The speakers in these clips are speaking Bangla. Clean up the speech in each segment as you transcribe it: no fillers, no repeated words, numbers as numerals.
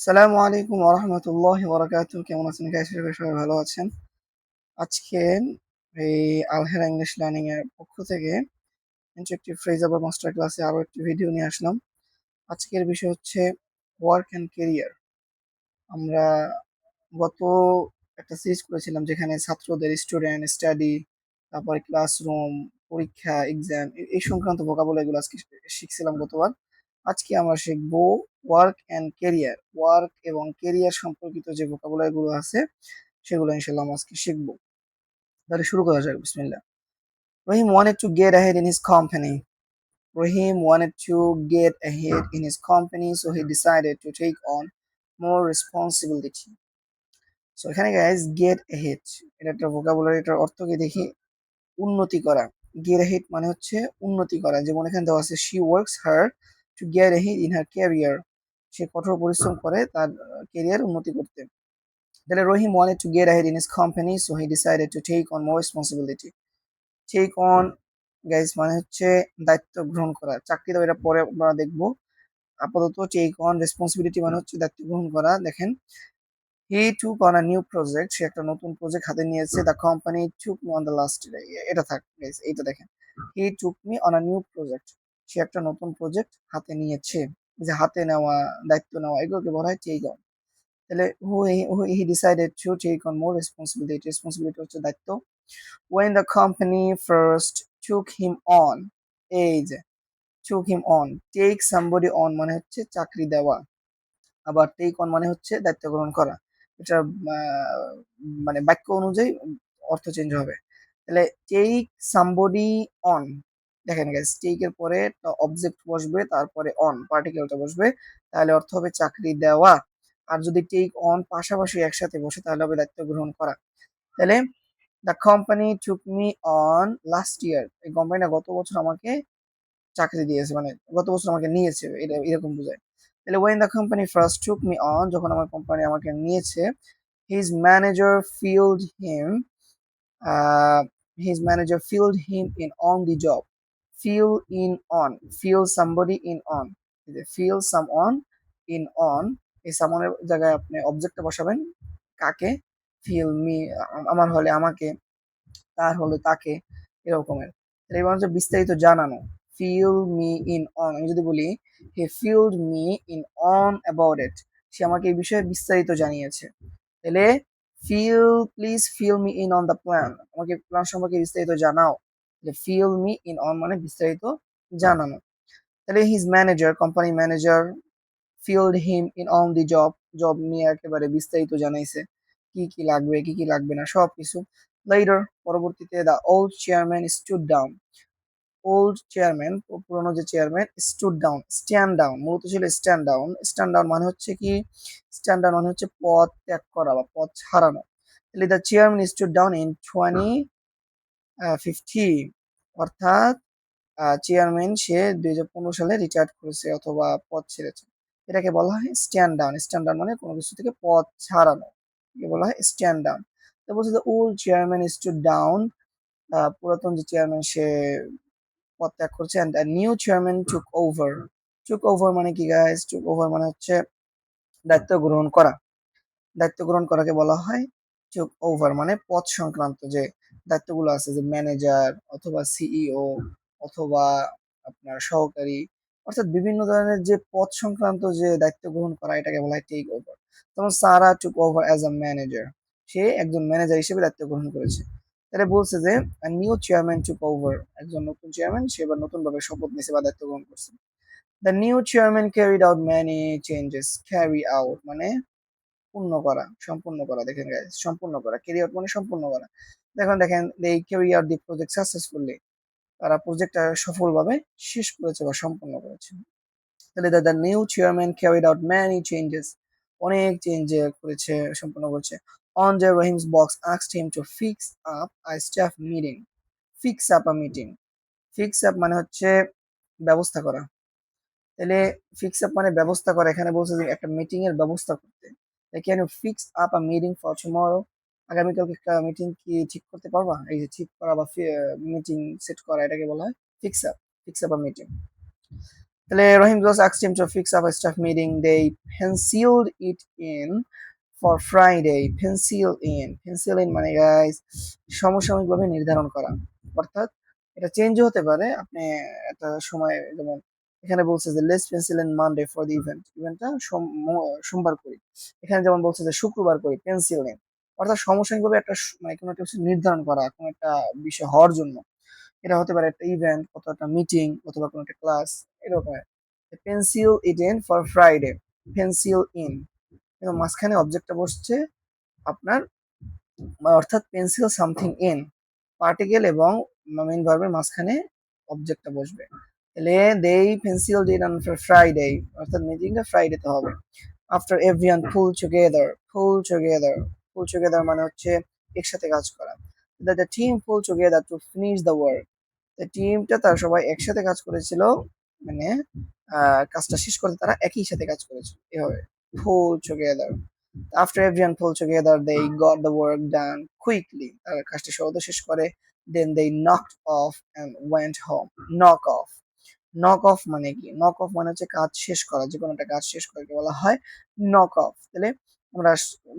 সালামু আলাইকুম ওয়া রাহমাতুল্লাহি ওয়া বারাকাতুহু। কেমন আছেন গাইস? আশা করি সবাই ভালো আছেন। আজকে এই আলহেরা ইংলিশ লার্নিং এর পক্ষ থেকে ইন্টারেক্টিভ ফ্রেজ আবার মাস্টার ক্লাসে আরো একটি ভিডিও নিয়ে আসলাম। আজকের বিষয় হচ্ছে ওয়ার্ক এন্ড ক্যারিয়ার। আমরা গত একটা সিরিজ করেছিলাম যেখানে ছাত্রদের স্টুডেন্ট স্টাডি, তারপরে ক্লাসরুম, পরীক্ষা, এক্সাম এই সংক্রান্ত ভোকাবুলারি গুলো আজকে শিখছিলাম গতবার। আজকে আমরা শিখবো ওয়ার্ক এন্ড ক্যারিয়ার। ওয়ার্ক এবং ক্যারিয়ার সম্পর্কিত যে ভোকাবুলারি গুলো আছে সেগুলো ইনশাল্লাহ আমরা আজকে শিখবো। তাহলে শুরু করা যাক, বিসমিল্লাহ। রহিম wanted to get ahead in his company. Rahim wanted to get ahead in his company, so he decided to take on more responsibility. So এখানে গাইস গেট ahead এটা একটা ভোকাবুলারি, এটার অর্থ কি দেখি। উন্নতি করা। গেট ahead মানে হচ্ছে উন্নতি করা। যেমন এখানে দেওয়া আছে she works hard to get ahead in her career. সে কঠোর পরিশ্রম করে তার ক্যারিয়ার উন্নতি করতে। তাহলে রহিম wanted to get ahead in his company, so he decided to take on more responsibility. take on guys মানে হচ্ছে দায়িত্ব গ্রহণ করা। চাকরি দাও এটা পরে আমরা দেখবো। আপাতত take on responsibility মানে হচ্ছে দায়িত্ব গ্রহণ করা। দেখেন, he took on a new project, সে একটা নতুন প্রজেক্ট হাতে নিয়েছে। the company took me on the last day. এটা থাক গাইস, এইটা দেখেন, he took me on a new project, সে একটা নতুন প্রজেক্ট হাতে নিয়েছে। যে হাতে নেওয়া, দায়িত্ব নেওয়া, এগুলোকে বলা হয় take on। তাহলে he decided to take on more responsibility. Responsibility হচ্ছে দায়িত্ব। when the company first took him on, এই যে took him on, take somebody on মানে হচ্ছে চাকরি দেওয়া, আবার take on মানে হচ্ছে দায়িত্ব গ্রহণ করা। এটা মানে বাক্য অনুযায়ী অর্থ চেঞ্জ হবে। তাহলে take somebody on, দেখেন গাইস, take এর পরে অবজেক্ট বসবে, তারপরে on পার্টিকেলটা বসবে, তাহলে অর্থ হবে চাকরি দেওয়া। আর যদি take on পাশাপাশি একসাথে বসে তাহলে হবে দায়িত্ব গ্রহণ করা। তাহলে the company took me on last year, এই কোম্পানিটা গত বছর আমাকে চাকরি দিয়েছে, মানে গত বছর আমাকে নিয়েছে, এটা এরকম বোঝায়। তাহলে when the company first took me on, যখন আমার কোম্পানি আমাকে নিয়েছে, his manager filled him uh, his manager filled him in on the job. fill in on, fill somebody in on, fill someone in on, এই someone এর জায়গায় আপনি অবজেক্টটা বসাবেন। কাকে? fill me, আমার হলে আমাকে, তার হলে তাকে, এরকমের। এবার হচ্ছে বিস্তারিত জানানো। fill me in on, আমি যদি বলি he filled me in on about it, সে আমাকে এই বিষয়ে বিস্তারিত জানিয়েছে। তাহলে please fill me in on the plan, আমাকে প্ল্যান সম্পর্কে বিস্তারিত জানাও। fill me in on মানে বিস্তারিত জানানো। তাহলে his manager, company manager, filled him in on the job, job নিয়ে একেবারে বিস্তারিত জানাইছে, কি কি লাগবে কি কি লাগবে না সবকিছু। later, পরবর্তীতে the old chairman stood down. Old chairman, পুরনো যে chairman, stood down, stand down, মূলত ছিল stand down। stand down মানে হচ্ছে কি, stand down মানে হচ্ছে পদ ত্যাগ করা বা পদ হারানো। তাহলে the chairman stood down in 2050, অর্থাৎ চেয়ারম্যান সে 2015 সালে রিটায়ার্ড করেছে অথবা পদ ছেড়েছে। এটাকে বলা হয় স্ট্যান্ড ডাউন। স্ট্যান্ড ডাউন মানে কোনো কিছু থেকে পদ ছাড়ানো, একে বলা হয় স্ট্যান্ড ডাউন। তো বলছে যে ওল্ড চেয়ারম্যান স্টুড ডাউন, পুরাতন যে চেয়ারম্যান সে পদ ত্যাগ করছে, and new chairman took over. Took over মানে কি গাইস? টুক ওভার মানে হচ্ছে দায়িত্ব গ্রহণ করা। দায়িত্ব গ্রহণ করাকে বলা হয় টুক ওভার, মানে পদ সংক্রান্ত যে দায়িত্বগুলো আছে, যে ম্যানেজার অথবা সিইও অথবা আপনার সহকারী, অর্থাৎ বিভিন্ন ধরনের যে পদ সংক্রান্ত যে দায়িত্ব গ্রহণ করা, এটাকে বলা হয় টেক ওভার। যেমন Sara took over as a manager, সে একজন ম্যানেজার হিসেবে দায়িত্ব গ্রহণ করেছে। তাহলে বলছে যে নিউ চেয়ারম্যান টুক ওভার, একজন নতুন চেয়ারম্যান সে এবার নতুন ভাবে শপথ নিয়েছে বা দায়িত্ব গ্রহণ করছে। The new chairman carried out many changes. Carry out মানে পূর্ণ করা, সম্পূর্ণ করা। দেখেন গাইস, সম্পূর্ণ করা, ক্যারি আউট মানে সম্পূর্ণ করা। দেখেন they carry out the project successfully, তারা প্রজেক্টটা সফলভাবে শেষ করেছে বা সম্পন্ন করেছে। তাহলে the new chairman carried out many changes, অনেক চেঞ্জ করেছে, সম্পন্ন করেছে। On the Rahim's boss asked him to fix up a staff meeting. Fix up a meeting, fix up মানে হচ্ছে ব্যবস্থা করা। তাহলে ফিক্স আপ মানে ব্যবস্থা করা, এখানে বলছে যে একটা মিটিং এর ব্যবস্থা করতে। Can you fix up a meeting for tomorrow, আগামীকালকে একটা মিটিং কি ঠিক করতে পারবা? এই যে ঠিক করা বা মিটিং সেট করা, এটাকে বলা হয় fix up, fix up a meeting. Rahim just asked him to fix up a staff meeting. They penciled it in for Friday. Pencil in মানে guys সমসাময়িকভাবে নির্ধারণ করা, অর্থাৎ এটা চেঞ্জও হতে পারে। আপনি একটা সময় যেমন এখানে বলছে যে let's pencil in Monday for the ইভেন্টটা সোমবার করি, এখানে যেমন বলছে যে শুক্রবার করি পেন্সিল ইন, অর্থাৎ সমসাময়িকভাবে একটা মানে কোনো একটা কিছু নির্ধারণ করা কোনো একটা বিষয় হওয়ার জন্য। এটা হতে পারে একটা ইভেন্ট অথবা একটা মিটিং অথবা কোনো একটা ক্লাস, এরকম। Pencil it in for Friday, pencil in, এবং মাঝখানে অবজেক্টটা বসছে আপনার, অর্থাৎ পেন্সিল সামথিং ইন, পার্টিকেল এবং মেইন ভার্বের মাঝখানে অবজেক্টটা বসবে। তাহলে দেই pencil it on for Friday, অর্থাৎ মিটিংটা ফ্রাইডেতে হবে। আফটার এভরিওয়ান পুল টুগেদার মানে হচ্ছে একসাথে কাজ করা। The team pool together to finish the work, টিমটা তারা সবাই একসাথে কাজ করেছিল, মানে কাজটা শেষ করতে তারা একই সাথে কাজ করেছিল এভাবে, pull together. After everyone pulled together, they got the work done quickly. তারা কাজটা সহজে শেষ করে, then they knocked off and went home. knock off knock off মানে কি? knock off মানে হচ্ছে কাজ শেষ করা, যে কোনো একটা কাজ শেষ করতে বলা হয় knock off। তাহলে আমরা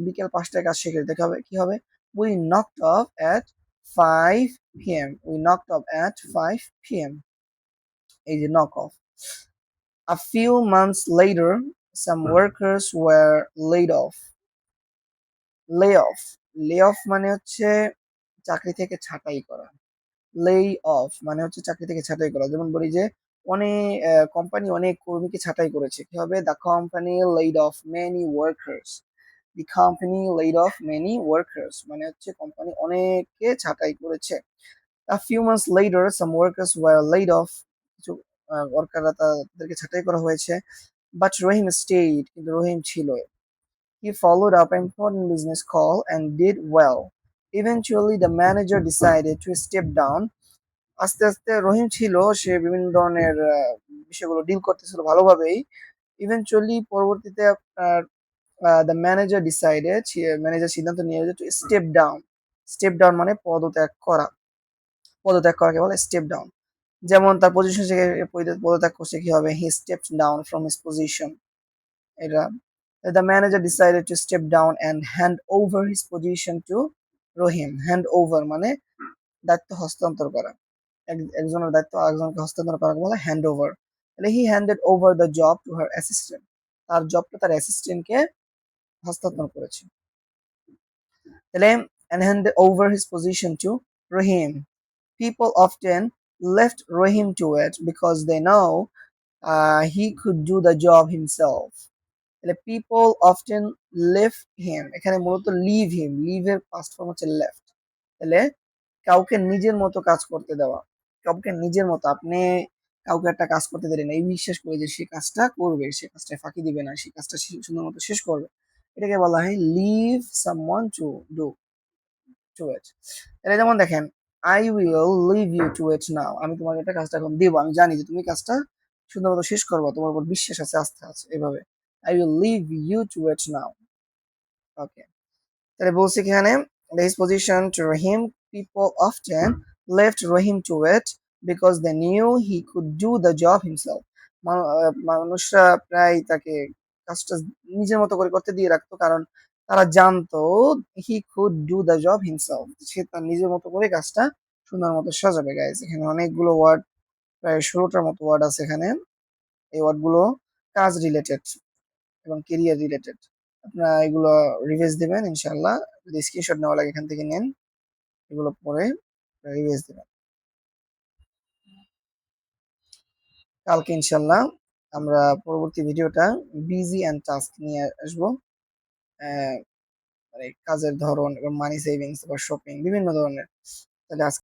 বিকেল 5টায় কাজ শেষ করতে হবে, কি হবে? we knocked off at 5 p.m. we knocked off at 5 p.m. এই যে knock off। A few months later, some workers were laid off. lay off মানে হচ্ছে চাকরি থেকে ছাঁটাই করা। lay off মানে হচ্ছে চাকরি থেকে ছাঁটাই করা। যেমন বলি যে অনেক কোম্পানি অনেক কর্মীকে ছাঁটাই করেছে, কি হবে? the company laid off many workers. the company laid off many workers মানে হচ্ছে কোম্পানি অনেককে ছাঁটাই করেছে। A few months later, some workers were laid off. কিছু ওয়ার্কাররা তাদেরকে ছাঁটাই করা হয়েছে। But Rahim stayed, কিন্তু রহিম ছিল। He followed up an important business call and did well. Eventually, the manager decided to step down. আস্তে আস্তে রহিম ছিল, সে বিভিন্ন ধরনের বিষয়গুলো ডিল করতেছিল ভালোভাবেই। ইভেনচুয়ালি পরবর্তীতে আপনার দ্য ম্যানেজার ডিসাইডেড, ম্যানেজার সিদ্ধান্ত নিয়ে to step down. Step down মানে পদত্যাগ করা, পদত্যাগ করাকে বলে স্টেপ ডাউন। যেমন তার পজিশন থেকে পদত্যাগ করছে, কি হবে? He stepped down from his position. এটা the manager decided to step down and hand over his position to Rahim. Hand over মানে দায়িত্ব হস্তান্তর করা, একজনের দায়িত্ব আরেকজনকে হস্তান্তর করাকে বলে হ্যান্ড ওভার। তাহলে he handed over the job to her assistant, তার জবটা তার অ্যাসিস্ট্যান্টকে হস্তান্তর করেছে। তাহলে and handed over his position to Rahim. People often left Rahim to it because they know he could do the job himself. তাহলে people often left him, এখানে মূলত leave him, leave এর past form হচ্ছে left। তাহলে কাউকে নিজের মতো কাজ করতে দেওয়া, কাউকে নিজের মতো, আপনি কাউকে একটা কাজ করতে দিলেন এই বিশ্বাস করে যে সে কাজটা করবে, সে কাজটা ফাঁকি দিবে না, সে কাজটা সুন্দর মতো শেষ করবে, এটাকে বলা হয় leave someone to do to it। তাহলে যেমন দেখেন, I will leave you to it now, আমি তোমাকে একটা কাজটা এখন দেবো, আমি জানি যে তুমি কাজটা সুন্দর মতো শেষ করবো, তোমার উপর বিশ্বাস আছে, আস্থা আছে, এভাবে I will leave you to it now. Okay. তাহলে বলছি কি এখানে his position to Rahim, people often left Rahim to it because they knew he could do the job himself. মানুষরা প্রায় তাকে কাজটা নিজের মতো করে করতে দিয়ে রাখতো, কারণ তারা জানতো he could do the job himself, সে তার নিজের মতো করে কাজটা সুন্দর মতো সাজাবে। গাইস এখানে অনেকগুলো ওয়ার্ড, প্রায় 16টার মতো ওয়ার্ড আছে এখানে। এই ওয়ার্ডগুলো কাজ রিলেটেড এবং কেরিয়ার রিলেটেড। আপনারা এগুলো রিভাইজ দিবেন ইনশাআল্লাহ, যদি স্ক্রিনশট নেওয়া লাগে এখান থেকে নেন, এগুলো পরে রিভাইজ দিবেন। কালকে ইনশাআল্লাহ আমরা পরবর্তী ভিডিওটা বিজি অ্যান্ড টাস্ক নিয়ে আসবো, মানে কাজের ধরন এবং মানি সেভিংস বা শপিং বিভিন্ন ধরনের। তাহলে আজকে